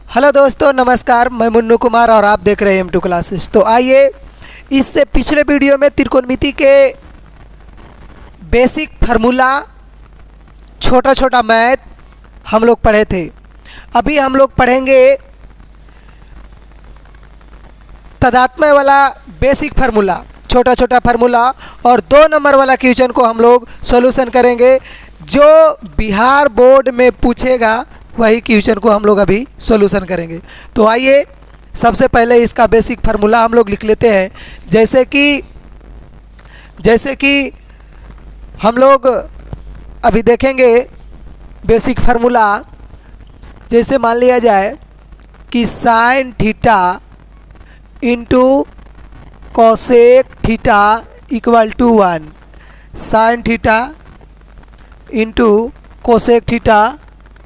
Hello दोस्तों, नमस्कार। मैं मुन्नू कुमार और आप देख रहे हैं M2 क्लासेस। तो आइए, इससे पिछले वीडियो में त्रिकोणमिति के बेसिक फार्मूला, छोटा छोटा मैथ हम लोग पढ़े थे। अभी हम लोग पढ़ेंगे तादात्म्य वाला बेसिक फार्मूला, छोटा छोटा फार्मूला, और 2 नंबर वाला क्वेश्चन को हम लोग सॉल्यूशन करेंगे। जो बिहार बोर्ड में पूछेगा वही क्वेश्चन को हम लोग अभी सॉल्यूशन करेंगे। तो आइए, सबसे पहले इसका बेसिक फार्मूला हम लोग लिख लेते हैं। जैसे कि हम लोग अभी देखेंगे बेसिक फार्मूला। जैसे मान लिया जाए कि sine theta into cosec theta equal to 1, sine theta into cosec theta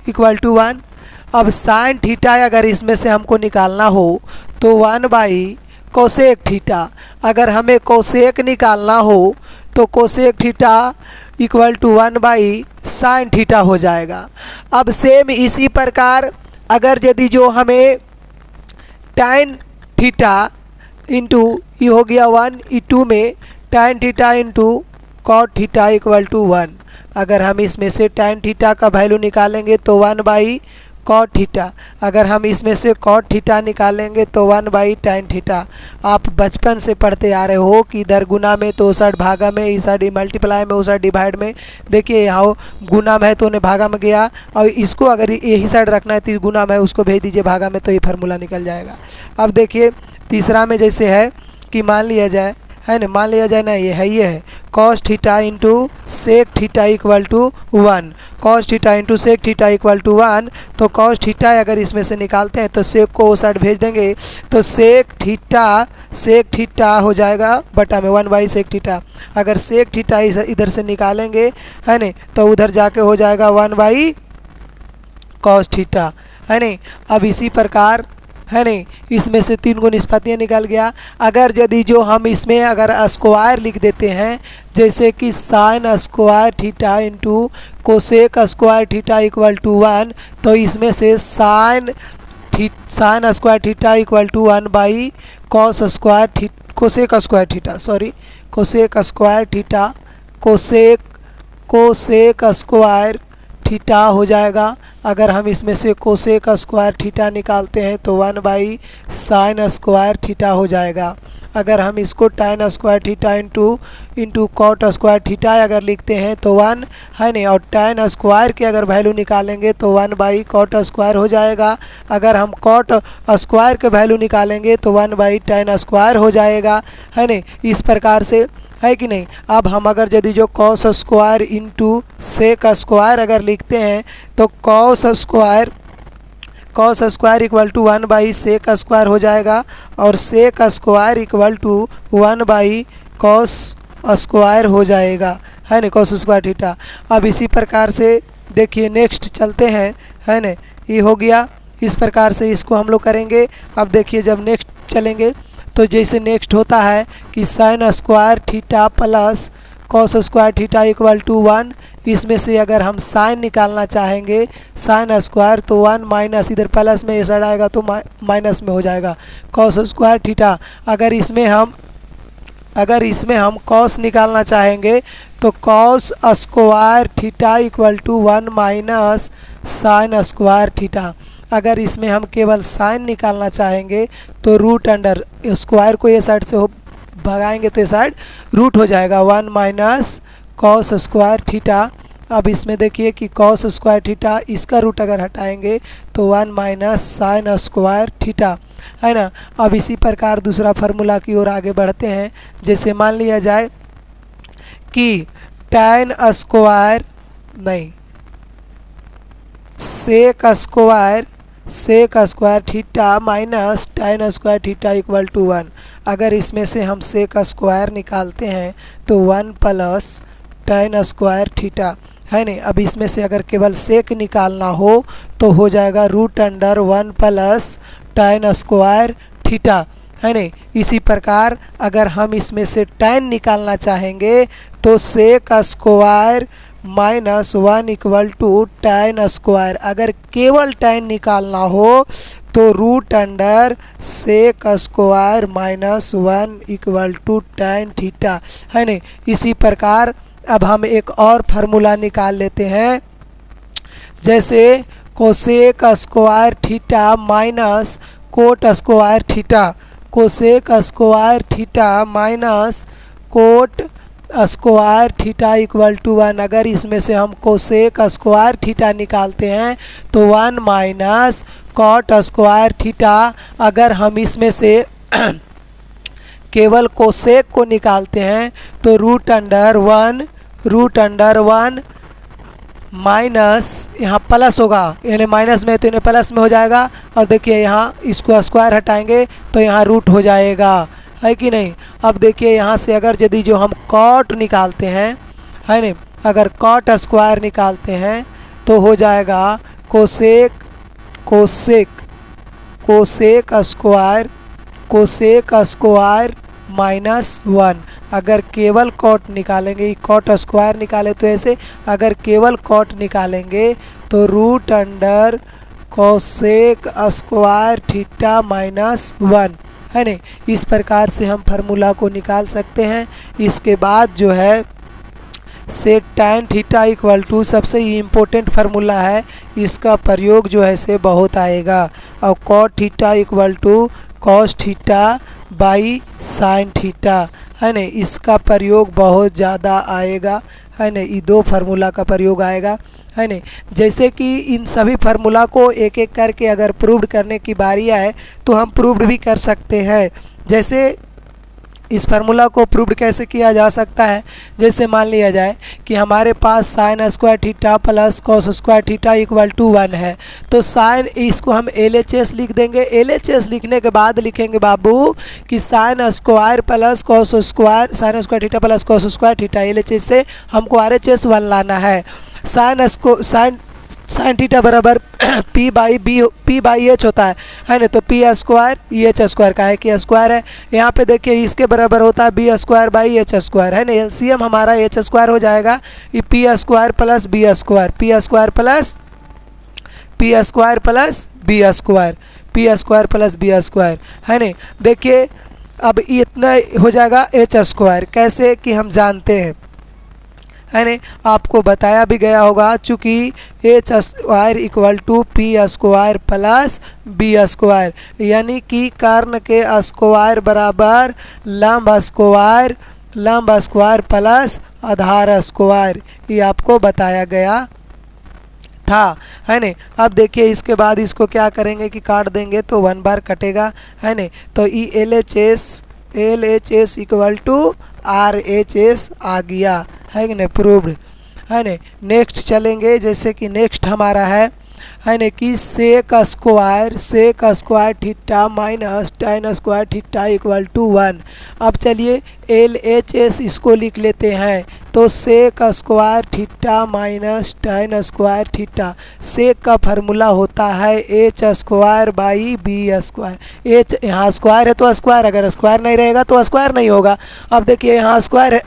equal to 1। अब साइन थीटा अगर इसमें से हमको निकालना हो तो 1 बाई कोसेक थीटा। अगर हमें कोसेक निकालना हो तो cosec theta equal to 1 by sine theta हो जाएगा। अब सेम इसी प्रकार अगर यदि जो हमें टाइन थीटा इंटू ये हो गया 1, ई 2 में tan theta into cot theta equal to 1। अगर हम इसमें से टाइन थीटा का वैल्यू निकालेंगे तो 1 बाई कॉट थीटा। अगर हम इसमें से कॉट थीटा निकालेंगे तो 1 बाई टाइन थीटा। आप बचपन से पढ़ते आ रहे हो कि इधर गुना में तो उस साइड भागा में, इस साइड मल्टीप्लाई में, उस साइड डिवाइड में। देखिए यहाँ गुना में है तो उन्हें भागा में गया, और इसको अगर यही साइड रखना है तो गुना में उसको भेज दीजिए भागा में, तो ये फार्मूला निकल जाएगा। अब देखिए तीसरा में जैसे है कि मान लिया जाए, है ना, मान लिया जाए ना, ये है cos theta into sec theta equal to 1। Cos theta into sec theta equal to 1। तो कॉस थीटा अगर इसमें से निकालते हैं तो सेक को वो साइड भेज देंगे, तो सेक थीटा हो जाएगा बटा में 1 बाई सेक थीटा। अगर सेक थीटा इधर से निकालेंगे, है ना, तो उधर जाके हो जाएगा 1 बाई कॉस थीटा, है ना। अब इसी प्रकार, है नहीं, इसमें से 3 को निष्पत्तियाँ निकल गया। अगर यदि जो हम इसमें अगर स्क्वायर लिख देते हैं, जैसे कि sine square theta into cosec square theta equal to 1, तो इसमें से sine square theta equal to 1 by cosec square square theta हो जाएगा। अगर हम इसमें से कोसेक स्क्वायर थीटा निकालते हैं तो 1 बाई साइन स्क्वायर थीटा हो जाएगा। अगर हम इसको tan square theta into cot square theta अगर लिखते हैं तो 1, है नहीं, और टाइन स्क्वायर की अगर वैल्यू निकालेंगे तो 1 बाई कॉट स्क्वायर हो जाएगा। अगर हम कॉट स्क्वायर के वैल्यू निकालेंगे तो 1 बाई टाइन स्क्वायर हो जाएगा, है नहीं। इस प्रकार से, है कि नहीं। अब हम अगर यदि जो cos square into sec square अगर लिखते हैं तो cos square equal to 1 by sec square हो जाएगा, और sec square equal to 1 by cos square हो जाएगा, है ना, कॉस स्क्वायर थीटा। अब इसी प्रकार से देखिए नेक्स्ट चलते हैं, है ना, ये हो गया। इस प्रकार से इसको हम लोग करेंगे। अब देखिए जब नेक्स्ट चलेंगे तो जैसे नेक्स्ट होता है कि sine square theta plus cos square theta equal to 1। इसमें से अगर हम साइन निकालना चाहेंगे, साइन स्क्वायर, तो 1 माइनस इधर प्लस में ये साइड आएगा तो माइनस में हो जाएगा कॉस स्क्वायर थीटा। अगर इसमें हम कॉस निकालना चाहेंगे तो cos square theta equal to 1 minus sine square theta. अगर इसमें हम केवल साइन निकालना चाहेंगे तो रूट अंडर स्क्वायर को ये साइड से भगाएंगे तो ये साइड रूट हो जाएगा 1 माइनस कॉस स्क्वायर थीटा। अब इसमें देखिए कि कॉस स्क्वायर थीटा, इसका रूट अगर हटाएंगे तो 1 माइनस साइन स्क्वायर थीटा, है ना। अब इसी प्रकार दूसरा फार्मूला की ओर आगे बढ़ते हैं। जैसे मान लिया जाए कि टैन स्क्वायर नहीं, sec square theta minus tan square theta equal to 1। अगर इसमें से हम सेक स्क्वायर निकालते हैं तो 1 प्लस टाइन स्क्वायर थीटा, है नहीं। अब इसमें से अगर केवल सेक निकालना हो तो हो जाएगा root under 1 plus tan square theta, है नहीं। इसी प्रकार अगर हम इसमें से tan निकालना चाहेंगे तो sec square minus 1 equal to tan square. अगर केवल tan निकालना हो तो root under sec square minus 1 equal to tan theta, है नहीं। इसी प्रकार अब हम एक और फार्मूला निकाल लेते हैं, जैसे cosec square theta minus cot square theta. Cosec square theta minus cot square theta equal to 1। अगर इसमें से हम कोसेक स्क्वायर थीटा निकालते हैं तो 1 माइनस कॉट स्क्वायर थीटा। अगर हम इसमें से केवल कोसेक को निकालते हैं तो रूट अंडर वन माइनस, यहाँ प्लस होगा यानी माइनस में तो इन्हें प्लस में हो जाएगा। और देखिए यहाँ इसको स्क्वायर हटाएंगे तो यहाँ रूट हो जाएगा, है कि नहीं। अब देखिए यहाँ से अगर यदि जो हम कॉट निकालते हैं, है नहीं, अगर कॉट स्क्वायर निकालते हैं तो हो जाएगा कोसेक स्क्वायर माइनस 1। अगर केवल कॉट निकालेंगे, कॉट स्क्वायर निकाले तो ऐसे, अगर केवल कॉट निकालेंगे तो root under cosec square theta minus 1, है नहीं। इस प्रकार से हम फार्मूला को निकाल सकते हैं। इसके बाद जो है set tan theta equal to सबसे ही इम्पोर्टेंट फार्मूला है, इसका प्रयोग जो है से बहुत आएगा। और cot theta equal to cos theta by sine theta, है नहीं। इसका प्रयोग बहुत ज़्यादा आएगा, है नहीं। ये दो फार्मूला का प्रयोग आएगा, है नहीं। जैसे कि इन सभी फार्मूला को एक एक करके अगर प्रूव्ड करने की बारी आए तो हम प्रूव्ड भी कर सकते हैं। जैसे इस फार्मूला को प्रूव्ड कैसे किया जा सकता है, जैसे मान लिया जाए कि हमारे पास sine square theta plus cos square theta equal to 1 है, तो साइन इसको हम LHS लिख देंगे। LHS लिखने के बाद लिखेंगे बाबू कि sine square plus cos square, sign square theta plus cos square theta. LHS से हमको RHS 1 लाना है। साइन थीटा बराबर P बाई H होता है ना। तो P स्क्वायर H स्क्वायर का है कि स्क्वायर है। यहाँ पे देखिए इसके बराबर होता है B square by H square, है ना। LCM हमारा H स्क्वायर हो जाएगा, ये P square plus B square, P square plus B square, है ना। देखिए अब इतना हो जाएगा H स्क्वायर, कैसे कि हम जानते हैं, है ना, आपको बताया भी गया होगा। चूँकि H square equal to P square plus B square, यानी कि कर्ण के स्क्वायर बराबर लंब स्क्वायर प्लस आधार स्क्वायर, ये आपको बताया गया था, है ना। अब देखिए इसके बाद इसको क्या करेंगे कि काट देंगे तो 1 बार कटेगा, है ना। तो LHS इक्वल टू RHS आ गया, है कि नहीं, प्रूव्ड, है ना। नेक्स्ट चलेंगे, जैसे कि नेक्स्ट हमारा है ना कि sec square theta minus tan square theta equal to 1। अब चलिए LHS इसको लिख लेते हैं, तो sec square theta minus tan square theta. Sec का फार्मूला होता है H square by B square. H यहाँ स्क्वायर है तो स्क्वायर, अगर स्क्वायर नहीं रहेगा तो स्क्वायर नहीं होगा। अब देखिए यहाँ स्क्वायर है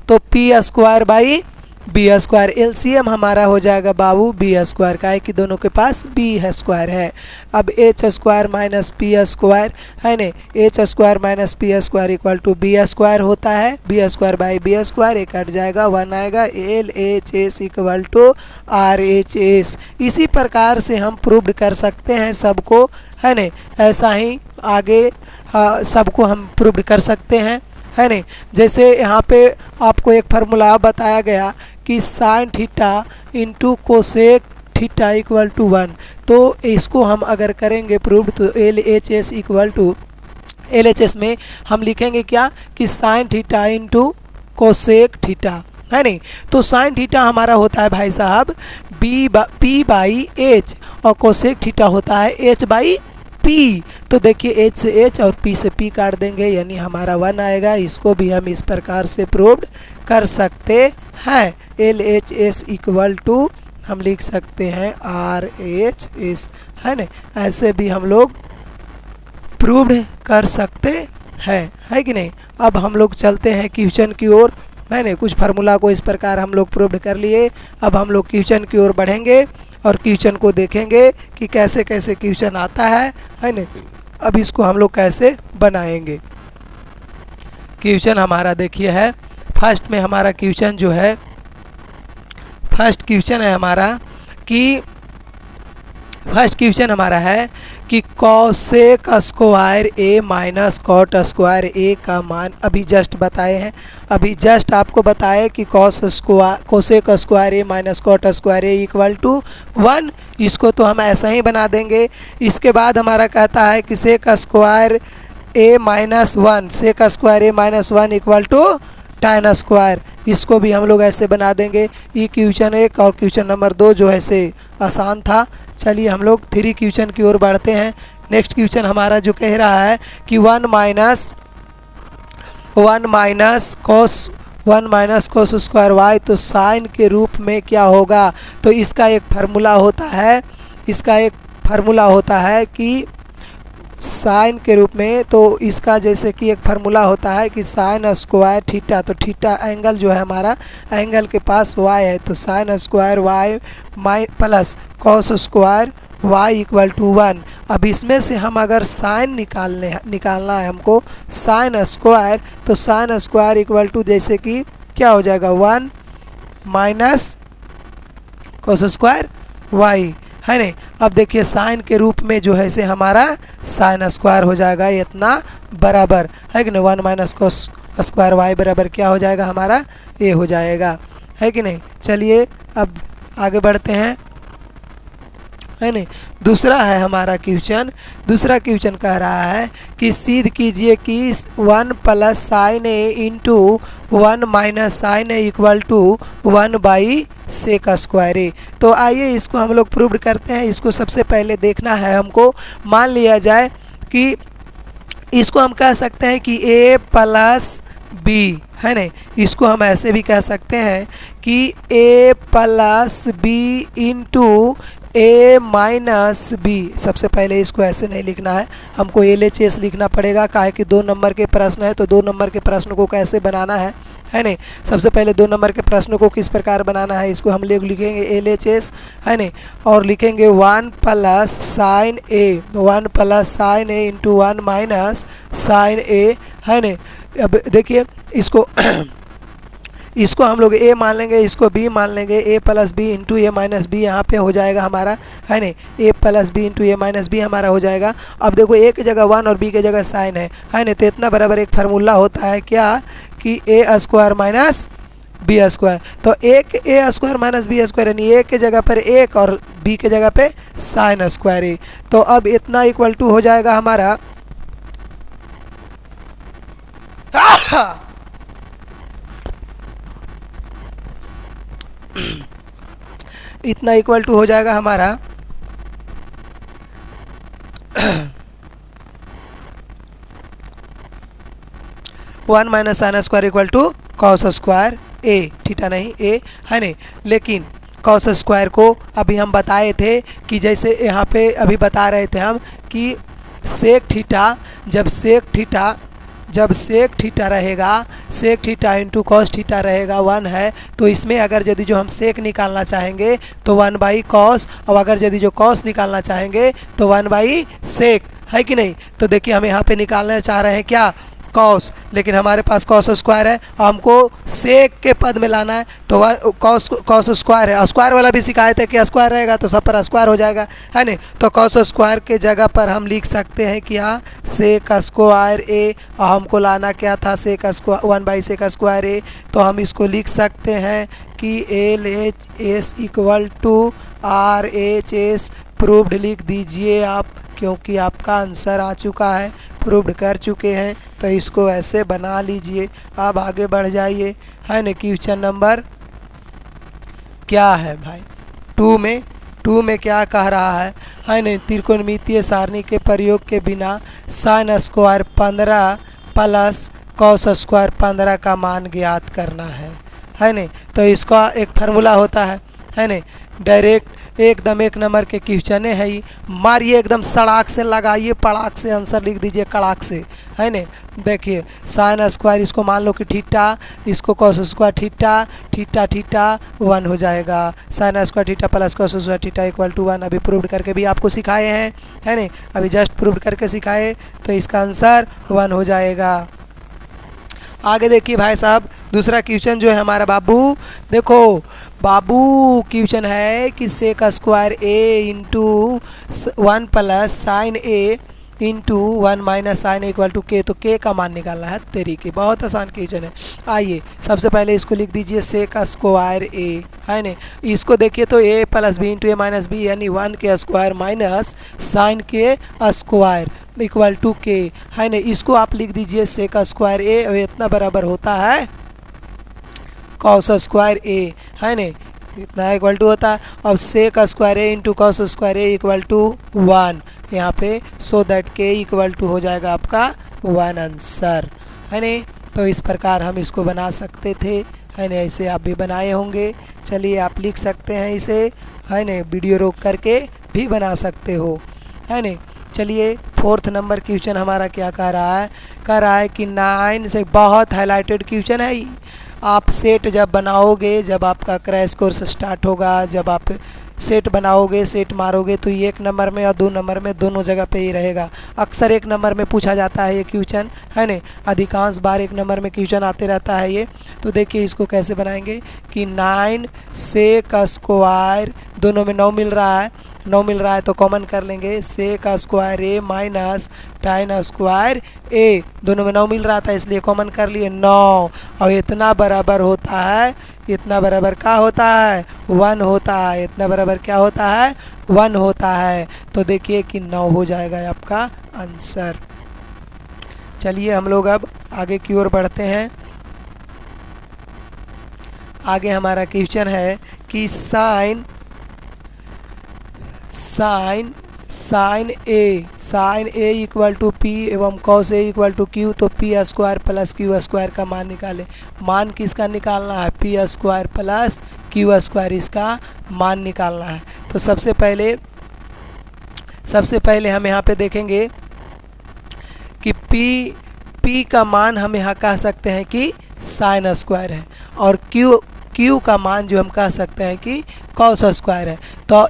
तो P square by B square. LCM हमारा हो जाएगा बाबू B स्क्वायर का है कि दोनों के पास B स्क्वायर है। अब H square minus P square, है ना। H square minus P square equal to B square होता है, B square by B square, एक कट जाएगा 1 आएगा। LHS equal to RHS। इसी प्रकार से हम प्रूव्ड कर सकते हैं सबको, है ना। ऐसा ही आगे सबको हम प्रूव्ड कर सकते हैं, है नहीं। जैसे यहाँ पे आपको एक फार्मूला बताया गया कि sine theta into cosec theta equal to 1, तो इसको हम अगर करेंगे प्रूव्ड तो LHS इक्वल टू, LHS में हम लिखेंगे क्या कि sine theta into cosec theta, है नहीं। तो साइन थीटा हमारा होता है भाई साहब P बाई H और कोसेक थीटा होता है H बाई P। तो देखिए H से H और P से P काट देंगे, यानी हमारा 1 आएगा। इसको भी हम इस प्रकार से प्रूव्ड कर सकते हैं। LHS इक्वल टू हम लिख सकते हैं RHS, है ना। ऐसे भी हम लोग प्रूव्ड कर सकते हैं, है कि नहीं। अब हम लोग चलते हैं क्वेश्चन की ओर, है ना। कुछ फार्मूला को इस प्रकार हम लोग प्रूव्ड कर लिए। अब हम लोग क्वेश्चन की ओर बढ़ेंगे और क्वेश्चन को देखेंगे कि कैसे कैसे क्वेश्चन आता है ना। अब इसको हम लोग कैसे बनाएंगे। क्वेश्चन हमारा देखिए है, फर्स्ट में हमारा क्वेश्चन जो है, फर्स्ट क्वेश्चन है हमारा कि फर्स्ट क्वेश्चन हमारा है कि cosec square A minus cot square ए का मान अभी जस्ट बताए हैं। अभी जस्ट आपको बताए कि cosec square A minus cot square A equal to 1। इसको तो हम ऐसा ही बना देंगे। इसके बाद हमारा कहता है कि sec square A minus 1, sec square A minus 1 equal to tan square. इसको भी हम लोग ऐसे बना देंगे। ये क्वेश्चन 1 और क्वेश्चन नंबर 2 जो है से आसान था। चलिए हम लोग 3 क्वेश्चन की ओर बढ़ते हैं। नेक्स्ट क्वेश्चन हमारा जो कह रहा है कि 1 माइनस कोस स्क्वायर वाई, तो साइन के रूप में क्या होगा। तो इसका एक फार्मूला होता है, इसका एक फार्मूला होता है कि साइन के रूप में, तो इसका जैसे कि एक फार्मूला होता है कि साइन स्क्वायर थीटा, तो थीटा एंगल जो है हमारा एंगल के पास वाई है, तो sine square Y plus cos square Y equal to 1। अब इसमें से हम अगर साइन निकालना है हमको साइन स्क्वायर, तो साइन स्क्वायर इक्वल टू जैसे कि क्या हो जाएगा 1 माइनस कॉस स्क्वायर वाई, है नहीं। अब देखिए साइन के रूप में जो है से हमारा साइन स्क्वायर हो जाएगा इतना बराबर, है कि नहीं। 1 माइनस कोस स्क्वायर वाई बराबर क्या हो जाएगा हमारा, ये हो जाएगा, है कि नहीं। चलिए अब आगे बढ़ते हैं, है नहीं। दूसरा है हमारा क्वेश्चन, दूसरा क्वेश्चन कह रहा है कि सिद्ध कीजिए कि 1 plus sine A into 1 minus sine A equal to 1 by sec square A. तो आइए इसको हम लोग प्रूव करते हैं। इसको सबसे पहले देखना है हमको। मान लिया जाए कि इसको हम कह सकते हैं कि a प्लस बी, है ना। इसको हम ऐसे भी कह सकते हैं कि a plus B into a minus B. सबसे पहले इसको ऐसे नहीं लिखना है, हमको LHS लिखना पड़ेगा, काहे कि 2 नंबर के प्रश्न है। तो 2 नंबर के प्रश्न को कैसे बनाना है नहीं। सबसे पहले 2 नंबर के प्रश्न को किस प्रकार बनाना है, इसको हम लोग लिखेंगे LHS, है नहीं। और लिखेंगे 1 plus sine A, 1 plus sine A into 1 minus sine ए, है नहीं। अब देखिए इसको इसको हम लोग a मान लेंगे, इसको b मान लेंगे। a plus B into A minus B यहाँ पे हो जाएगा हमारा, है नहीं। a plus B into A minus B हमारा हो जाएगा। अब देखो a की जगह 1 और b की जगह साइन है नहीं। तो इतना बराबर एक फार्मूला होता है क्या कि a square minus B square. तो एक a square minus B square, यानी a के जगह पर 1 और b के जगह पे साइन स्क्वायर a। तो अब इतना इक्वल टू हो जाएगा हमारा इतना इक्वल टू हो जाएगा हमारा 1 minus sine square equal to cos square A, theta नहीं ए, है नहीं। लेकिन कॉस स्क्वायर को अभी हम बताए थे कि जैसे यहाँ पे अभी बता रहे थे हम कि सेक थीटा, जब सेक थीटा रहेगा, sec theta into cos theta रहेगा 1 है। तो इसमें अगर यदि जो हम सेक निकालना चाहेंगे तो 1 बाई कॉस, और अगर यदि जो कॉस निकालना चाहेंगे तो 1 बाई सेक, है कि नहीं। तो देखिए हम यहाँ पे निकालना चाह रहे हैं क्या, कॉस, लेकिन हमारे पास कॉस स्क्वायर है, हमको सेक के पद में लाना है। तो कॉस स्क्वायर है, स्क्वायर वाला भी शिकायत है कि स्क्वायर रहेगा तो सब पर स्क्वायर हो जाएगा, है नहीं। तो कॉस स्क्वायर के जगह पर हम लिख सकते हैं कि हाँ सेक स्क्वायर ए, और हमको लाना क्या था sec square 1 by sec square A. तो हम इसको लिख सकते हैं कि LHS equal to RHS proved लिख दीजिए आप, क्योंकि आपका आंसर आ चुका है, प्रूव्ड कर चुके हैं। तो इसको ऐसे बना लीजिए। अब आगे बढ़ जाइए, है ना। क्वेश्चन नंबर क्या है भाई 2 में क्या कह रहा है ना। त्रिकोणमितीय सारणी के प्रयोग के बिना sine square 15 plus cos square 15 का मान ज्ञात करना है नहीं। तो इसका एक फार्मूला होता है नहीं। डायरेक्ट एकदम एक नंबर के क्वेश्चन है ही। मारिए एकदम सड़ाक से, लगाइए पड़ाक से, आंसर लिख दीजिए कड़ाक से, है न। देखिए साइन स्क्वायर, इसको मान लो कि थीटा, इसको cos square theta, theta theta 1 हो जाएगा। Sine square theta plus cos square theta equal to 1। अभी प्रूव करके भी आपको सिखाए हैं, है न, अभी जस्ट प्रूव करके सिखाए, तो इसका आंसर 1 हो जाएगा। आगे देखिए भाई साहब, दूसरा क्वेश्चन जो है हमारा बाबू, देखो बाबू क्वेश्चन है कि sec square A into 1 plus sine A into 1 minus sine equal to K. तो के का मान निकालना है तेरी के। बहुत आसान क्वेश्चन है। आइए सबसे पहले इसको लिख दीजिए सेक स्क्वायर ए, है न। इसको देखिए तो ए plus B into A minus B, यानी 1 के स्क्वायर माइनस साइन के स्क्वायर इक्वल टू के, है न। इसको आप लिख दीजिए सेक स्क्वायर ए, और इतना बराबर होता है कॉस स्क्वायर ए, है न, इतना इक्वल टू होता है। अब sec square A into cos square A equal to 1 यहाँ पे, so that K equal to हो जाएगा आपका 1 आंसर, है न। तो इस प्रकार हम इसको बना सकते थे, है न। ऐसे आप भी बनाए होंगे। चलिए आप लिख सकते हैं इसे, है न, वीडियो रोक करके भी बना सकते हो, है न। चलिए फोर्थ नंबर क्वेश्चन हमारा क्या कह रहा है, कह रहा है कि 9 से, बहुत हाईलाइटेड क्वेश्चन है। आप सेट जब बनाओगे, जब आपका क्रैश कोर्स स्टार्ट होगा, जब आप सेट बनाओगे, सेट मारोगे, तो ये 1 नंबर में और 2 नंबर में दोनों जगह पे ही रहेगा। अक्सर 1 नंबर में पूछा जाता है ये क्वेश्चन, है न। अधिकांश बार 1 नंबर में क्वेश्चन आते रहता है ये। तो देखिए इसको कैसे बनाएंगे कि 9 सेक स्क्वायर, दोनों में 9 मिल रहा है, 9 मिल रहा है तो कॉमन कर लेंगे, सेक square A minus tan square ए, दोनों में 9 मिल रहा था इसलिए कॉमन कर लिए 9। और इतना बराबर होता है, इतना बराबर क्या होता है, 1 होता है। इतना बराबर क्या होता है, 1 होता है। तो देखिए कि 9 हो जाएगा आपका आंसर। चलिए हम लोग अब आगे की ओर बढ़ते हैं। आगे हमारा क्वेश्चन है कि sine A equal to P एवं cos A equal to Q. तो P square plus Q square का मान निकालें। मान किसका निकालना है, P square plus Q square, इसका मान निकालना है। तो सबसे पहले हम यहाँ पे देखेंगे कि पी का मान हम यहाँ कह सकते हैं कि साइन स्क्वायर है, और क्यू का मान जो हम कह सकते हैं कि कॉस स्क्वायर है। तो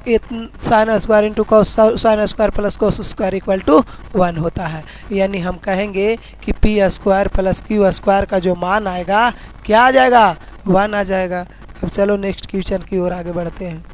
sine square into cos sine square plus cos square equal to 1 होता है। यानी हम कहेंगे कि P square plus Q square का जो मान आएगा, क्या आ जाएगा, 1 आ जाएगा। अब चलो नेक्स्ट क्वेश्चन की ओर आगे बढ़ते हैं,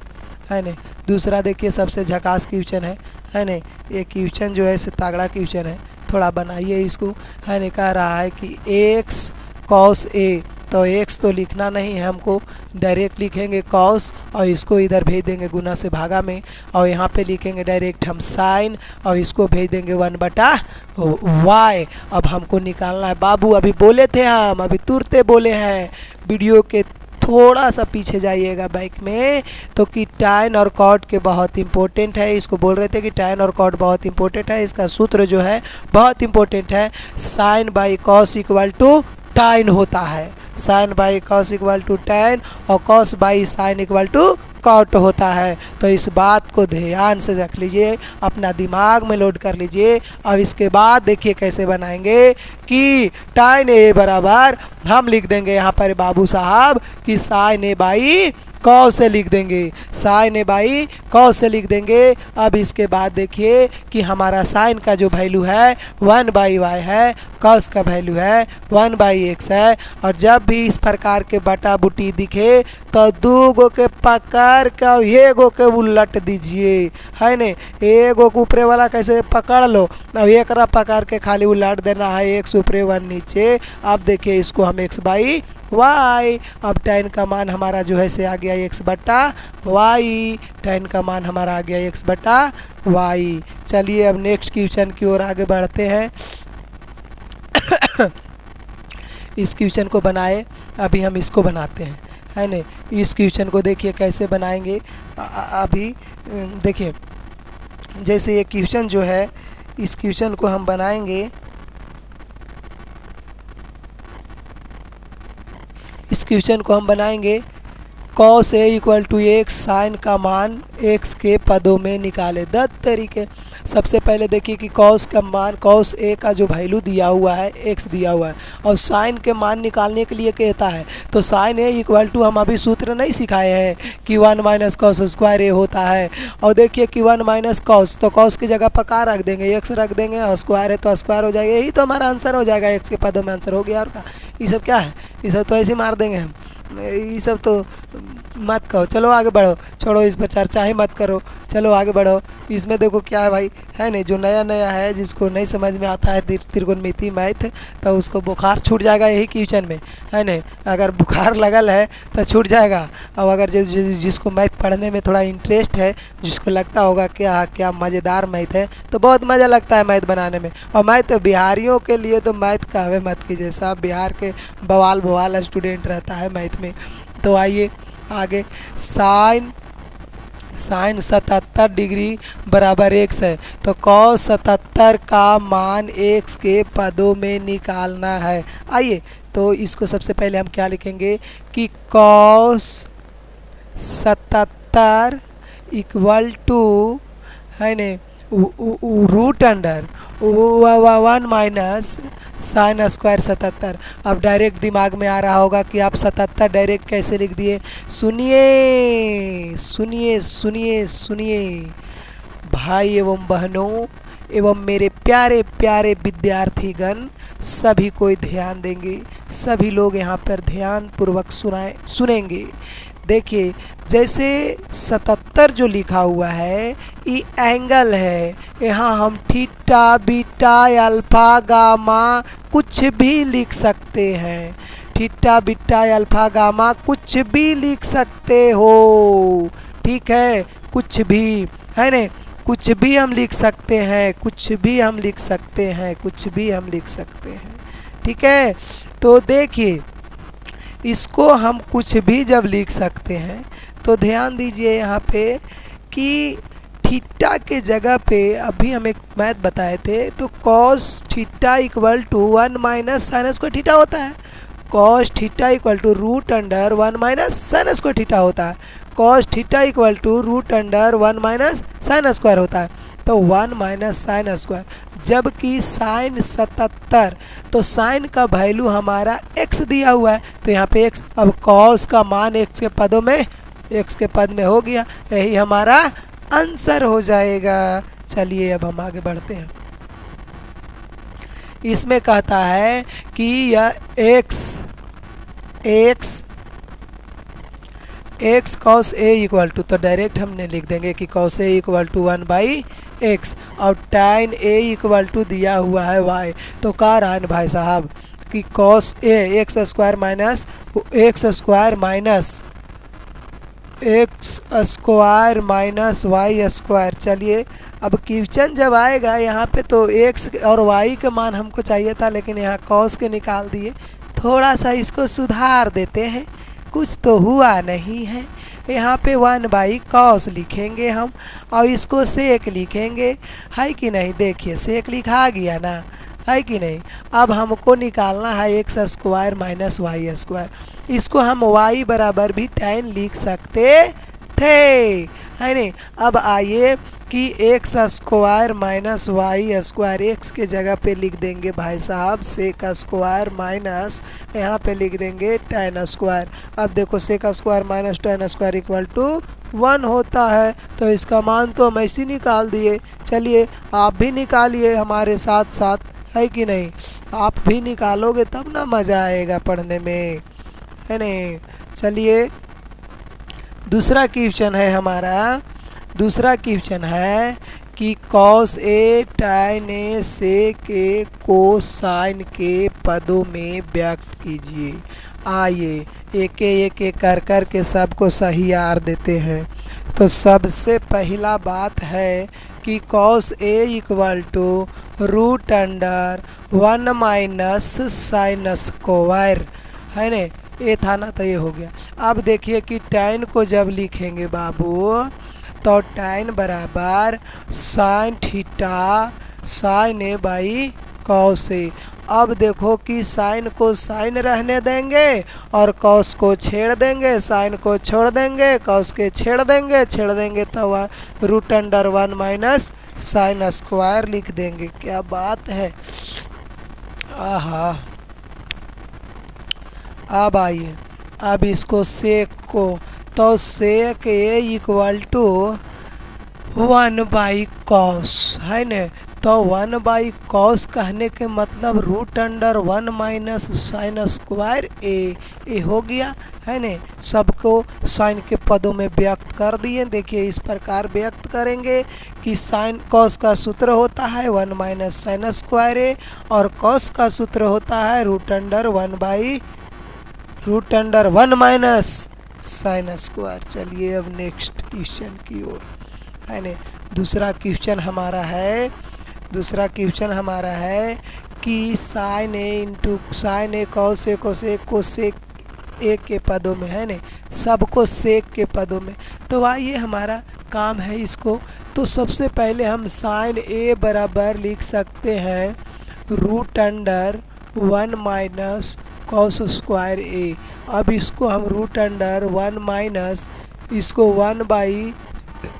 है न। दूसरा देखिए सबसे झकास क्वेश्चन है न। ये क्वेश्चन जो है इसे तगड़ा क्वेश्चन है, थोड़ा बनाइए इसको, है न। कह रहा है कि एक्स कॉस ए, तो एक्स तो लिखना नहीं है हमको, डायरेक्ट लिखेंगे कॉस और इसको इधर भेज देंगे गुना से भागा में, और यहाँ पे लिखेंगे डायरेक्ट हम साइन और इसको भेज देंगे 1/y। अब हमको निकालना है बाबू, अभी बोले थे हम, अभी तुरते बोले हैं, वीडियो के थोड़ा सा पीछे जाइएगा बाइक में, तो कि टाइन और कॉट के बहुत इंपॉर्टेंट है। इसको बोल रहे थे कि टाइन और कॉट बहुत इंपॉर्टेंट है। इसका सूत्र जो है बहुत इंपॉर्टेंट है, sine by cos equal to tan होता है। Sine by cos equal to tan और cos by sine equal to cot होता है। तो इस बात को ध्यान से रख लीजिए, अपना दिमाग में लोड कर लीजिए। अब इसके बाद देखिए कैसे बनाएंगे कि टाइन ए बराबर हम लिख देंगे यहाँ पर बाबू साहब कि साइन ए बाई कॉस से लिख देंगे, साइन ए बाई कॉस से लिख देंगे। अब इसके बाद देखिए कि हमारा साइन का जो वैल्यू है 1/y है, कॉस का वैल्यू है 1/x है। और जब भी इस प्रकार के बटा बुटी दिखे तो 2 गो के पकड़ के एगो के उलट दीजिए, है न। एगो को ऊपरे वाला कैसे पकड़ लो, अब एक पकड़ के खाली उलट देना है, एक ऊपरे 1 नीचे। अब देखिए इसको हम x/y, अब टाइन का मान हमारा जो है से आ गया x/y, टाइन का मान हमारा आ गया x/y। चलिए अब नेक्स्ट क्वेश्चन की ओर आगे बढ़ते हैं। इस क्वेश्चन को बनाए, अभी हम इसको बनाते हैं, है न। इस क्वेश्चन को देखिए कैसे बनाएंगे। अभी देखिए जैसे ये क्वेश्चन जो है, इस क्वेश्चन को हम बनाएंगे, इस क्वेश्चन को हम बनाएंगे cos A equal to X, sine का मान एक्स के पदों में निकाले। 10 तरीके। सबसे पहले देखिए कि कॉस का मान, कॉस ए का जो वैल्यू दिया हुआ है एक्स दिया हुआ है, और साइन के मान निकालने के लिए कहता है तो साइन ए इक्वल टू, हम अभी सूत्र नहीं सिखाए हैं कि 1 माइनस कॉस स्क्वायर ए होता है। और देखिए कि 1 माइनस कॉस, तो कॉस की जगह पर क्या रख देंगे, एक्स रख देंगे, और स्क्वायर है तो स्क्वायर हो जाएगा। यही तो हमारा आंसर हो जाएगा, एक्स के पदों में आंसर हो गया। और का ये सब क्या है, ये सब तो ऐसे मार देंगे हम, ये सब तो मत कहो। चलो आगे बढ़ो, छोड़ो इस पर चर्चा ही मत करो, चलो आगे बढ़ो। इसमें देखो क्या है भाई, है नहीं, जो नया नया है जिसको नहीं समझ में आता है त्रिकोणमिति मैथ, तो उसको बुखार छूट जाएगा यही क्वेश्चन में, है नहीं। अगर बुखार लगल है तो छूट जाएगा। और अगर जिसको मैथ पढ़ने में थोड़ा इंटरेस्ट है, जिसको लगता होगा क्या क्या मज़ेदार मैथ है, तो बहुत मज़ा लगता है मैथ बनाने में। और मैथ बिहारियों के लिए तो मैथ कहवे मत कीजिए, सब बिहार के बवाल बवाल स्टूडेंट रहता है मैथ में। तो आइए आगे, साइन 77 डिग्री बराबर एक्स है, तो कॉस 77 का मान एक्स के पदों में निकालना है। आइए तो इसको सबसे पहले हम क्या लिखेंगे कि कॉस 77 इक्वल टू, है न, root under 1 minus sine square 77। अब डायरेक्ट दिमाग में आ रहा होगा कि आप 77 डायरेक्ट कैसे लिख दिए। सुनिए सुनिए सुनिए सुनिए भाई एवं बहनों एवं मेरे प्यारे प्यारे विद्यार्थीगण, सभी कोई ध्यान देंगे, सभी लोग यहाँ पर ध्यान पूर्वक सुनेंगे। देखिए जैसे 77 जो लिखा हुआ है ये एंगल है, यहाँ हम थीटा बीटा अल्फा गामा कुछ भी लिख सकते हैं। थीटा बीटा अल्फा गामा कुछ भी लिख सकते हो, ठीक है, कुछ भी, है ना, कुछ भी हम लिख सकते हैं, कुछ भी हम लिख सकते हैं, कुछ भी हम लिख सकते हैं, ठीक है। तो देखिए इसको हम कुछ भी जब लिख सकते हैं तो ध्यान दीजिए यहाँ पे कि थीटा के जगह पे अभी हम एक मैथ बताए थे, तो cos theta equal to 1 minus sine square theta होता है। Cos theta equal to root under 1 minus sine square theta होता है। Cos theta equal to root under 1 minus sine square होता है। तो 1 माइनस साइन स्क्वायर, जबकि साइन 77, तो sign का वैल्यू हमारा x दिया हुआ है, तो यहाँ पे x, अब कॉस का मान x के पदों में, x के पद में हो गया, यही हमारा आंसर हो जाएगा। चलिए अब हम आगे बढ़ते हैं। इसमें कहता है कि यह x cos a equal to, तो डायरेक्ट हमने लिख देंगे कि cos a equal to 1/x, और tan a इक्वल टू दिया हुआ है y। तो कह रहा है भाई साहब कि cos a X square minus Y square. चलिए अब क्वेश्चन जब आएगा यहाँ पे तो x और y का मान हमको चाहिए था, लेकिन यहाँ कॉस के निकाल दिए। थोड़ा सा इसको सुधार देते हैं, कुछ तो हुआ नहीं है। यहाँ पे 1/cos लिखेंगे हम, और इसको सेक लिखेंगे, है कि नहीं। देखिए सेक लिखा गया ना, है कि नहीं। अब हमको निकालना है X square minus Y square. इसको हम y बराबर भी tan लिख सकते थे, है नहीं। अब आइए कि X square minus Y square, X के जगह पे लिख देंगे भाई साहब सेक स्क्वायर माइनस, यहाँ पे लिख देंगे tan स्क्वायर। अब देखो sec square minus tan square equal to 1 होता है, तो इसका मान तो हम ऐसे निकाल दिए। चलिए आप भी निकालिए हमारे साथ साथ, है कि नहीं। आप भी निकालोगे तब ना मज़ा आएगा पढ़ने में, है नहीं। चलिए दूसरा क्वेश्चन है हमारा, दूसरा क्वेश्चन है कि कॉस ए tan ए से के कोसाइन के पदों में व्यक्त कीजिए। आइए एक एक कर के सबको सही आर देते हैं। तो सबसे पहला बात है कि cos A equal to root under 1 minus sine square, है न, ये था ना, तो ये हो गया। अब देखिए कि tan को जब लिखेंगे बाबू, तो tan बराबर sine theta sine A by cos A. अब देखो कि साइन को साइन रहने देंगे और कॉस को छेड़ देंगे, साइन को छोड़ देंगे, कॉस के छेड़ देंगे तो root under 1 minus sine square लिख देंगे। क्या बात है। आहा। अब आइए, अब इसको सेक को, तो sec A equal to 1 by cos है न। तो 1 बाई कॉस कहने के मतलब root under 1 minus sine square A हो गया है न। सबको साइन के पदों में व्यक्त कर दिए। देखिए इस प्रकार व्यक्त करेंगे कि साइन कॉस का सूत्र होता है 1 माइनस साइन स्क्वायर ए और कॉस का सूत्र होता है root under 1 minus sine square. चलिए अब नेक्स्ट क्वेश्चन की ओर है न। दूसरा क्वेश्चन हमारा है कि sine A into sine A cos A को सेक ए के पदों में है न, सबको सेक के पदों में। तो आइए हमारा काम है इसको। तो सबसे पहले हम साइन ए बराबर लिख सकते हैं root under 1 minus cos square A. अब इसको हम रूट अंडर 1 माइनस इसको 1 बाई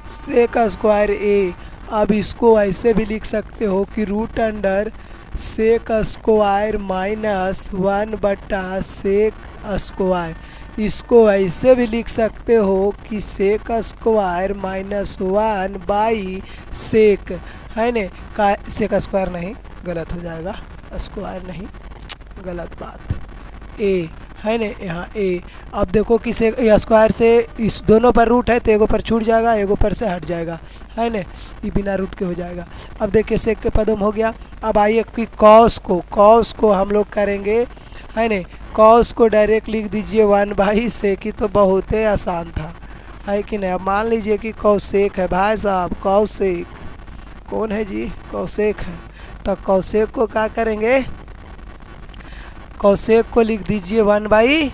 सेक स्क्वायर ए। अब इसको ऐसे भी लिख सकते हो कि root under sec square minus 1 बटा सेक स्क्वायर। इसको ऐसे भी लिख सकते हो कि sec square minus 1 by sec है न का। सेक स्क्वायर नहीं, गलत हो जाएगा, स्क्वायर नहीं, गलत बात। ए है न, यहाँ ए। अब देखो कि से स्क्वायर से इस दोनों पर रूट है तो एगो पर छूट जाएगा, एगो पर से हट जाएगा है न, ये बिना रूट के हो जाएगा। अब देखिए सेक के पदों में हो गया। अब आइए कि कॉस को हम लोग करेंगे है न। कॉस को डायरेक्ट लिख दीजिए 1 बाई सेक ही, तो बहुत ही आसान था है कि नहीं। अब मान लीजिए कि कौसेक है भाई साहब, कौसेक कौन है जी, कौसेक है। तो कौसेक को क्या करेंगे, कौसेक को लिख दीजिए 1 बाई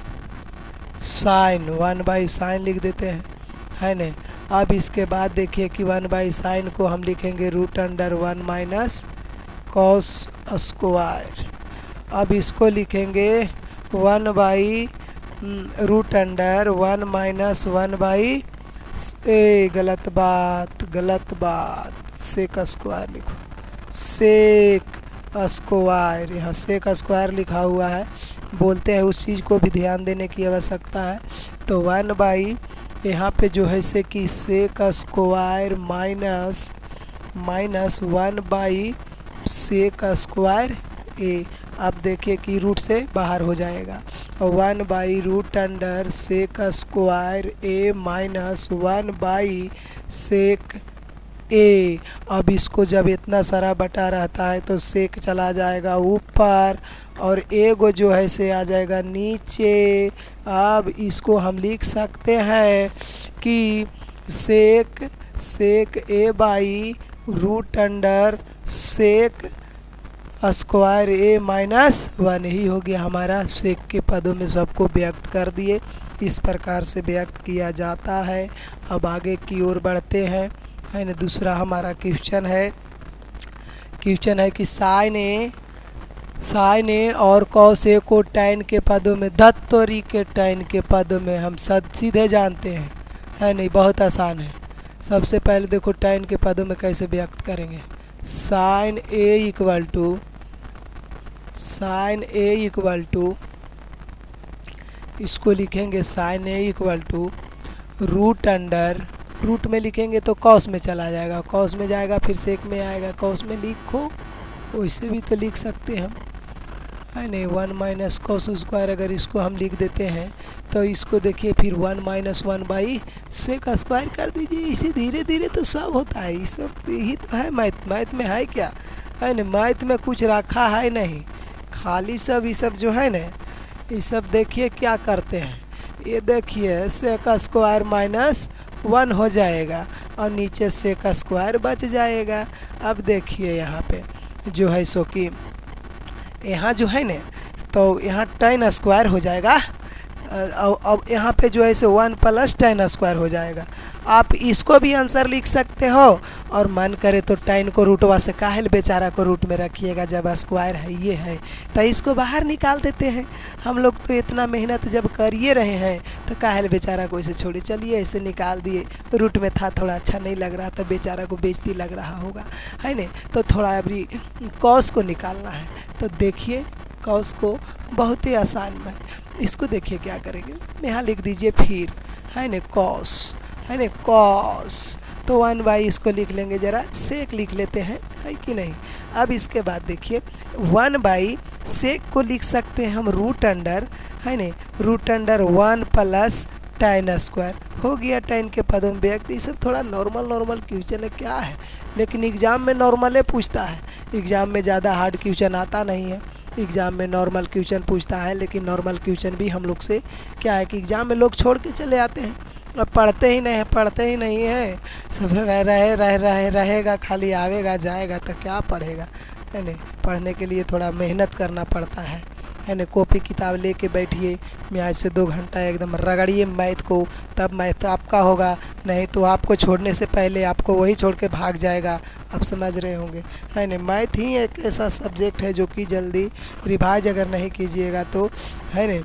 साइन लिख देते हैं है न। अब इसके बाद देखिए कि 1 बाई साइन को हम लिखेंगे root under 1 minus cos square. अब इसको लिखेंगे 1 by root under 1 minus 1 by A, गलत बात, सेक स्क्वायर लिखो, सेक स्क्वायर। यहाँ सेक स्क्वायर लिखा हुआ है, बोलते हैं उस चीज़ को भी ध्यान देने की आवश्यकता है। तो 1 बाई यहाँ पे जो है से कि sec square minus 1 by sec square A. अब देखिए कि रूट से बाहर हो जाएगा, 1 by root under sec square A minus 1 by sec A. अब इसको जब इतना सारा बटा रहता है तो सेक चला जाएगा ऊपर और एगो जो है से आ जाएगा नीचे। अब इसको हम लिख सकते हैं कि sec A by root under sec square A minus 1 ही हो गया हमारा। सेक के पदों में सबको व्यक्त कर दिए, इस प्रकार से व्यक्त किया जाता है। अब आगे की ओर बढ़ते हैं है न। दूसरा हमारा क्वेश्चन है कि साइन ए और कॉस ए को टैन के पदों में, धत्तोरी के टैन के पदों में हम सीधे जानते हैं है नहीं, बहुत आसान है। सबसे पहले देखो टैन के पदों में कैसे व्यक्त करेंगे। साइन ए इक्वल टू इसको लिखेंगे sine A equal to root under, root में लिखेंगे तो कॉस में चला जाएगा, कॉस में जाएगा फिर सेक में आएगा, कॉस में लिखो, वैसे भी तो लिख सकते हैं हम है नहीं। 1 माइनस कॉस स्क्वायर अगर इसको हम लिख देते हैं तो इसको देखिए फिर 1 माइनस 1 बाई सेक स्क्वायर कर दीजिए। इसी धीरे धीरे तो सब होता है, ये सब यही तो है मैथ में है क्या है न। मैथ में कुछ रखा है नहीं, खाली सब ये सब जो है ना, ये सब देखिए क्या करते हैं। ये देखिए सेक स्क्वायर माइनस 1 हो जाएगा और नीचे सेक स्क्वायर बच जाएगा। अब देखिए यहाँ पे जो है सो कि यहाँ जो है ना, तो यहाँ tan स्क्वायर हो जाएगा। अब यहाँ पे जो है सो 1 प्लस tan स्क्वायर हो जाएगा। आप इसको भी आंसर लिख सकते हो, और मन करे तो tan को रूटवा से काहेल बेचारा को रूट में रखिएगा, जब स्क्वायर है ये है तो इसको बाहर निकाल देते हैं। हम लोग तो इतना मेहनत जब करिए रहे हैं तो काहेल बेचारा को इसे छोड़िए। चलिए ऐसे निकाल दिए, रूट में था थोड़ा अच्छा नहीं लग रहा, तो बेचारा को बेइज्जती लग रहा होगा, है नहीं। तो थोड़ा अभी कॉस को निकालना है, तो देखिए कॉस को बहुत ही आसान है। इसको देखिए क्या करेंगे, यहाँ लिख दीजिए फिर, है ना, कॉस, है ना, कॉस। तो 1/, इसको लिख लेंगे, ज़रा सेक लिख लेते हैं, है कि नहीं। अब इसके बाद देखिए 1/, सेक को लिख सकते हैं हम रूट अंडर, है ना, रूट अंडर 1 + tan स्क्वायर। हो गया tan के पदों में व्यक्त। ये सब थोड़ा नॉर्मल क्वेश्चन है, क्या है, लेकिन एग्ज़ाम में नॉर्मले पूछता है। एग्ज़ाम में ज़्यादा हार्ड क्वेश्चन आता नहीं है, एग्ज़ाम में नॉर्मल क्वेश्चन पूछता है। लेकिन नॉर्मल क्वेश्चन भी हम लोग से क्या है कि एग्ज़ाम में लोग छोड़ के चले आते हैं, अब पढ़ते ही नहीं है, सब रहेगा, खाली आवेगा जाएगा, तो क्या पढ़ेगा, है नहीं। पढ़ने के लिए थोड़ा मेहनत करना पड़ता है ना। कॉपी किताब लेके बैठिए, मैं आज से 2 घंटा एकदम रगड़िए मैथ को, तब मैथ आपका होगा, नहीं तो आपको छोड़ने से पहले आपको वही छोड़ के भाग जाएगा। आप समझ रहे होंगे, है ना। मैथ ही एक ऐसा सब्जेक्ट है जो कि जल्दी रिवाइज अगर नहीं कीजिएगा तो, है ना।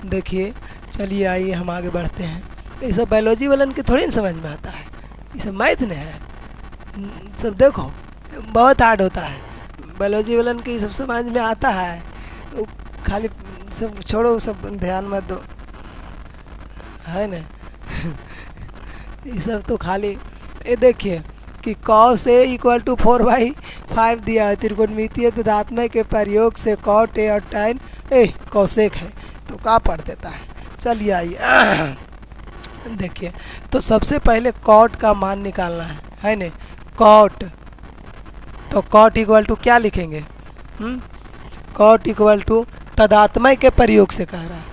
देखिए, चलिए आइए हम आगे बढ़ते हैं। ये सब बायोलॉजी वालन के थोड़ी ना समझ में आता है, ये सब मैथ ने है, सब देखो बहुत हार्ड होता है। बायोलॉजी वालन के ये सब समझ में आता है, खाली सब छोड़ो, सब ध्यान मत दो, है ना। ये सब तो खाली, ये देखिए कि cos A = 4/5 दिया है। त्रिकोणमितीय तदात्म्य के प्रयोग से cot A और tan A cosec है, तो क्या पढ़ देता है। चलिए आइए देखिए, तो सबसे पहले cot का मान निकालना है ना। cot, तो cot = क्या लिखेंगे, cot = तदात्म्य के प्रयोग से कह रहा है।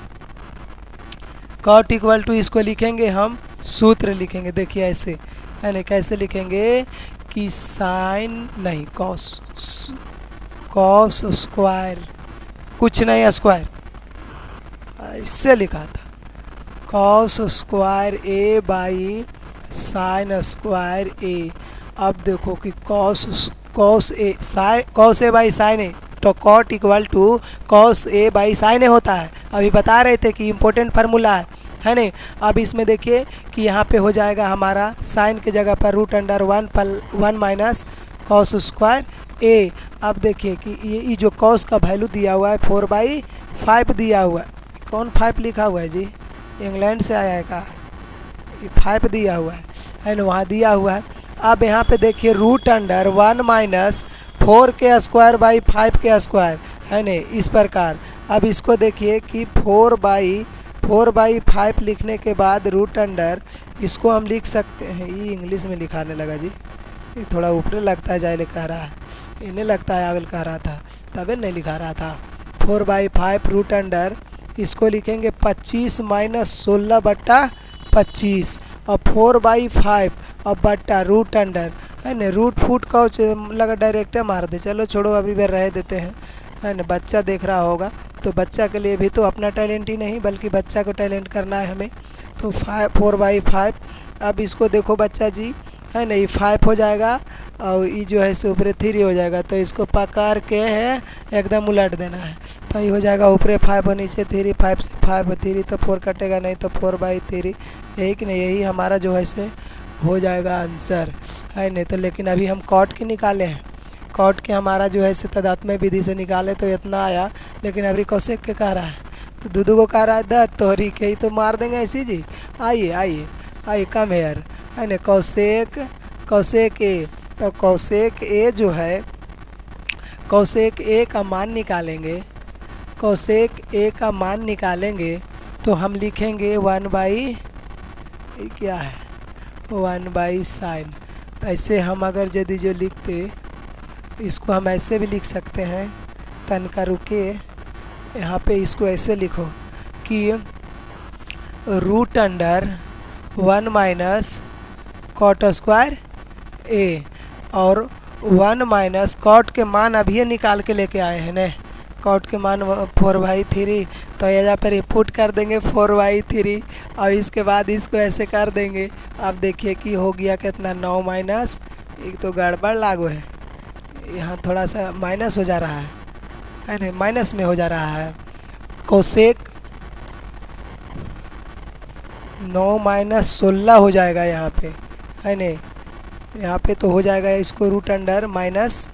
cot = इसको लिखेंगे हम, सूत्र लिखेंगे, देखिए ऐसे, है ना। कैसे लिखेंगे कि साइन नहीं, कॉस स्क्वायर, कुछ नहीं स्क्वायर, इससे लिखा था cos square A/sin square A। अब देखो कि cos A/sin A, तो cot = cos A/sin A होता है। अभी बता रहे थे कि इम्पोर्टेंट फार्मूला है ना। अब इसमें देखिए कि यहाँ पे हो जाएगा हमारा साइन के जगह पर √1 - cos स्क्वायर A। अब देखिए कि ये जो cos का वैल्यू दिया हुआ है 4/5 दिया हुआ है। कौन 5 लिखा हुआ है जी, इंग्लैंड से आया है का, ये 5 दिया हुआ है ना, वहाँ दिया हुआ है। अब यहाँ पे देखिए √1 - 4 के स्क्वायर बाई 5 के स्क्वायर, है ना, इस प्रकार। अब इसको देखिए कि 4/5 लिखने के बाद √, इसको हम लिख सकते हैं, ये इंग्लिश में लिखाने लगा जी, ये थोड़ा ऊपर लगता है, जाए कह रहा है, इन्हें लगता है आवेल कह रहा था, तबे नहीं लिखा रहा था। 4/5 √, इसको लिखेंगे 25 - 16/25 और 4/5 और बट्टा √, है ना। √फुट का लगा डायरेक्ट मार दे, चलो छोड़ो अभी भी रह देते हैं, है ना। बच्चा देख रहा होगा, तो बच्चा के लिए भी तो अपना टैलेंट ही नहीं बल्कि बच्चा को टैलेंट करना है हमें। तो 4/5, अब इसको देखो बच्चा जी, है ना, ये 5 हो जाएगा और ये जो है सो ऊपर 3 हो जाएगा, तो इसको पकड़ के है एकदम उलट देना है, तो ये हो जाएगा ऊपर 5 और नीचे 3, 5 से 5 और 3, तो 4 कटेगा नहीं, तो 4/3, यही कि नहीं, यही हमारा जो है से हो जाएगा आंसर, है नहीं। तो लेकिन अभी हम cot की निकाले हैं, cot के हमारा जो है से तदात्म्य विधि से निकाले तो इतना आया, लेकिन अभी cosec के कह रहा है, तो दूधू को कह रहा है द तोहरी के ही तो मार देंगे ऐसी जी। आइए कम हेयर, है ना। cosec A, तो cosec A जो है, cosec A का मान निकालेंगे, cosec A का मान निकालेंगे तो हम लिखेंगे 1/sin। ऐसे हम अगर यदि जो लिखते, इसको हम ऐसे भी लिख सकते हैं, तनका रुके, यहाँ पे इसको ऐसे लिखो कि √1 - cot स्क्वायर A और 1 - cot के मान अभी निकाल के लेके आए हैं ना, cot के मान 4/3, तो यहाँ पर ये पुट कर देंगे 4/3 और इसके बाद इसको ऐसे कर देंगे। अब देखिए कि हो गया कितना 9 माइनस, एक तो गड़बड़ लागू है, यहाँ थोड़ा सा माइनस हो जा रहा है नहीं, माइनस में हो जा रहा है। कोसेक 9 माइनस 16 हो जाएगा यहाँ पे, है नहीं, यहाँ पे तो हो जाएगा इसको रूट अंडर माइनस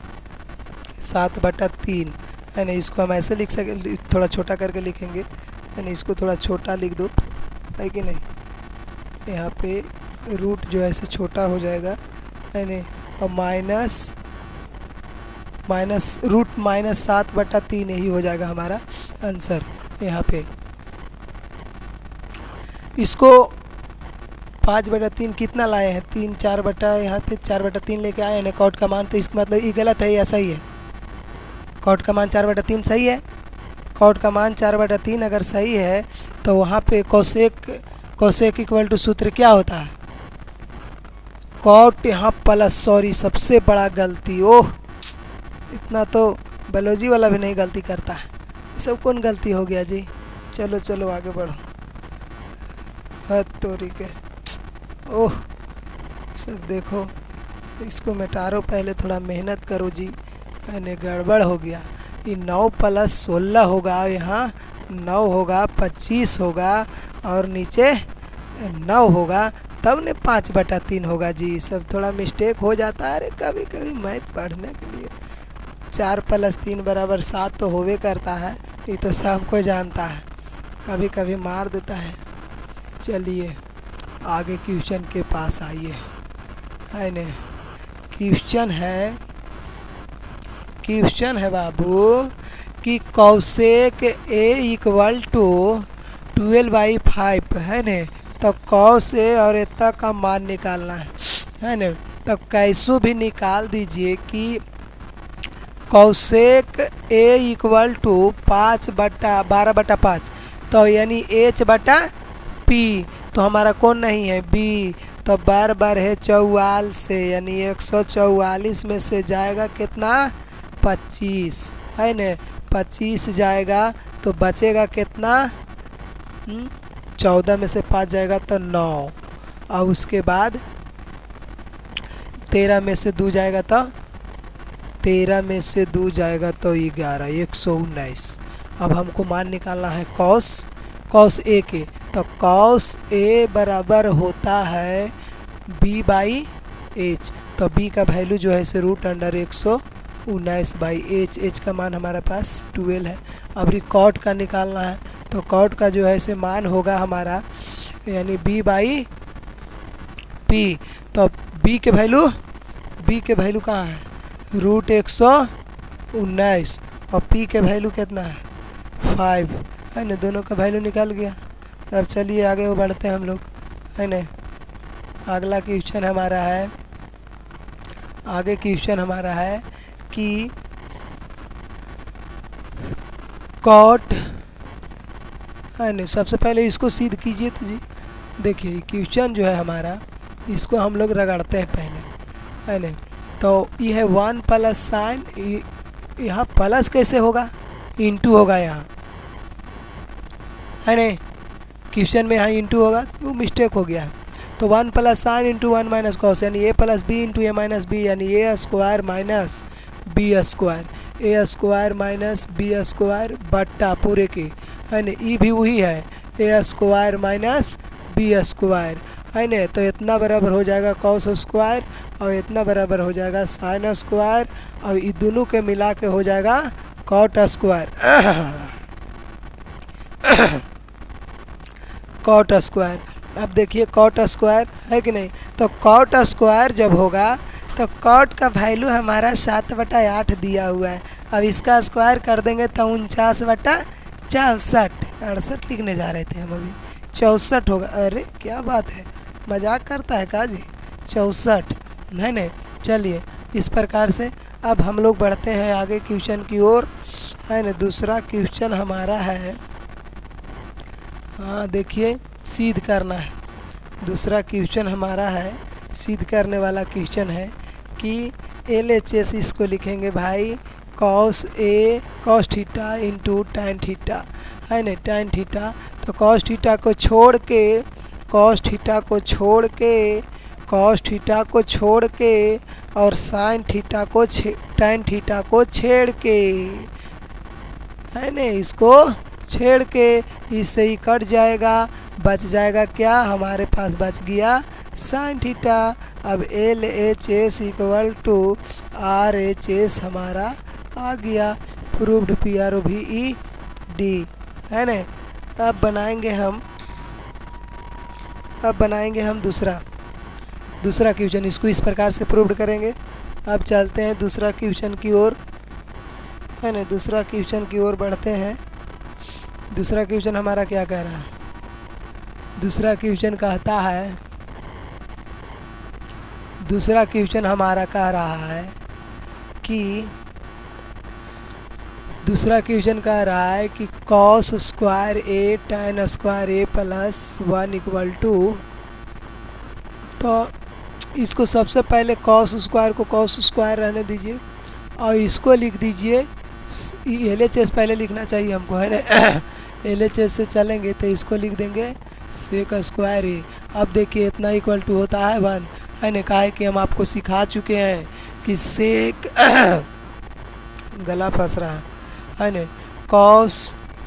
7/3, है नहीं। इसको हम ऐसे लिख सके, थोड़ा छोटा करके लिखेंगे, है नहीं, इसको थोड़ा छोटा लिख दो, है कि नहीं। यहाँ पे रूट जो है ऐसे छोटा हो जाएगा, है नहीं, और माइनस रूट माइनस 7/3 यही हो जाएगा हमारा आंसर यहाँ पे। इसको 5/3 कितना लाए हैं, 3 4 बटा, यहाँ पे 4/3 लेके आए हैं कॉट का मान, तो इसका मतलब ये गलत है या सही है। कॉट का मान 4/3 सही है। कॉट का मान 4/3 अगर सही है तो वहाँ पे कोसेक इक्वल टू सूत्र क्या होता है, कॉट यहाँ प्लस, सॉरी सबसे बड़ा गलती, ओह इतना तो बायोलॉजी वाला भी नहीं गलती करता है, ये सब कौन गलती हो गया जी। चलो चलो आगे बढ़ो, हद तोरी के, ओह सब देखो, इसको मिटारो, पहले थोड़ा मेहनत करो जी, यानी गड़बड़ हो गया। ये 9 + 16 होगा, यहाँ 9 होगा, 25 होगा और नीचे 9 होगा, तब ने 5/3 होगा जी। सब थोड़ा मिस्टेक हो जाता है, अरे कभी कभी मैथ पढ़ने के लिए 4 + 3 = 7 तो होवे करता है, ये तो सबको जानता है, कभी कभी मार देता है। चलिए आगे क्वेश्चन के पास आइए, है न। क्वेश्चन है बाबू कि कौसेक a इक्वल टू 12/5 है न, तो कौस ए और एता का मान निकालना है न। तो कैसो भी निकाल दीजिए कि कौसेक a इक्वल टू 12/5, तो यानी h/p, तो हमारा कौन नहीं है b, तो बार बार है 44 से, यानी 144 में से जाएगा कितना 25, है न। 25 जाएगा तो बचेगा कितना 14 में से 5 जाएगा तो 9, और उसके बाद 13 में से 2 जाएगा तो 11, 119। अब हमको मान निकालना है कॉस ए के, तो कॉस ए बराबर होता है b/h, तो b का वैल्यू जो है इसे रूट अंडर 119/h, h का मान हमारे पास 12 है। अब कॉट का निकालना है, तो कॉट का जो है इसे मान होगा हमारा यानी b/p, तो b के वैल्यू कहाँ है, रूट 119, और p के वैल्यू कितना है 5, है ना, दोनों का वैल्यू निकल गया। अब चलिए आगे बढ़ते हैं हम लोग, है ना। अगला क्वेश्चन हमारा है कि कॉट, है ना, सबसे पहले इसको सिद्ध कीजिए। तो जी देखिए क्वेश्चन जो है हमारा, इसको हम लोग रगड़ते हैं पहले, है ना। तो ये है 1 + साइन, यहाँ प्लस कैसे होगा, इंटू होगा यहाँ, है ना। क्वेश्चन में यहाँ इंटू होगा, वो मिस्टेक हो गया है। तो 1 + साइन इंटू 1 - कॉस, यानी a + b into a - b, यानी a² माइनस b² बट्टा पूरे के, है ना। ई भी वही है, a² माइनस b², है ना। तो इतना बराबर हो जाएगा cos² और इतना बराबर हो जाएगा sin², और ये दोनों के मिला के हो जाएगा cot²। cot², अब देखिए cot² है कि नहीं, तो cot² जब होगा तो cot का वैल्यू हमारा 7/8 दिया हुआ है। अब इसका स्क्वायर कर देंगे तो 49/64, 68 लिखने जा रहे थे हम, अभी 64 होगा। अरे क्या बात है, मजाक करता है का जी, 64, है न। चलिए इस प्रकार से अब हम लोग बढ़ते हैं आगे क्वेश्चन की ओर, है न। दूसरा क्वेश्चन हमारा है, हाँ देखिए सिद्ध करना है। दूसरा क्वेश्चन हमारा है सिद्ध करने वाला क्वेश्चन है कि LHS इसको लिखेंगे भाई cos theta into tan theta, है ना, tan थीटा। तो cos थीटा को छोड़ के, cos थीटा को छोड़ के, cos थीटा को छोड़ के और sin थीटा को tan थीटा को छेड़ के, है ना, इसको छेड़ के इससे ही कट जाएगा, बच जाएगा क्या, हमारे पास बच गया sin थीटा। अब LHS इक्वल टू RHS हमारा आ गया, प्रूव्ड PROVED, है ना। अब बनाएंगे हम दूसरा क्वेश्चन, इसको इस प्रकार से प्रूव्ड करेंगे। अब चलते हैं दूसरा क्वेश्चन की ओर, है ना, दूसरा क्वेश्चन की ओर बढ़ते हैं। दूसरा क्वेश्चन हमारा क्या कह रहा है? दूसरा क्वेश्चन कहता है, दूसरा क्वेश्चन हमारा कह रहा है कि, दूसरा क्वेश्चन कह रहा है कि cos square A tan square A plus 1 equal to, तो इसको सबसे पहले cos स्क्वायर को cos स्क्वायर रहने दीजिए और इसको लिख दीजिए, LHS पहले लिखना चाहिए हमको, है ना। LHS से चलेंगे तो इसको लिख देंगे सेक स्क्वायर A। अब देखिए इतना इक्वल टू होता है 1, है ना। कहा है कि हम आपको सिखा चुके हैं कि सेक गला फंस रहा है ना, cos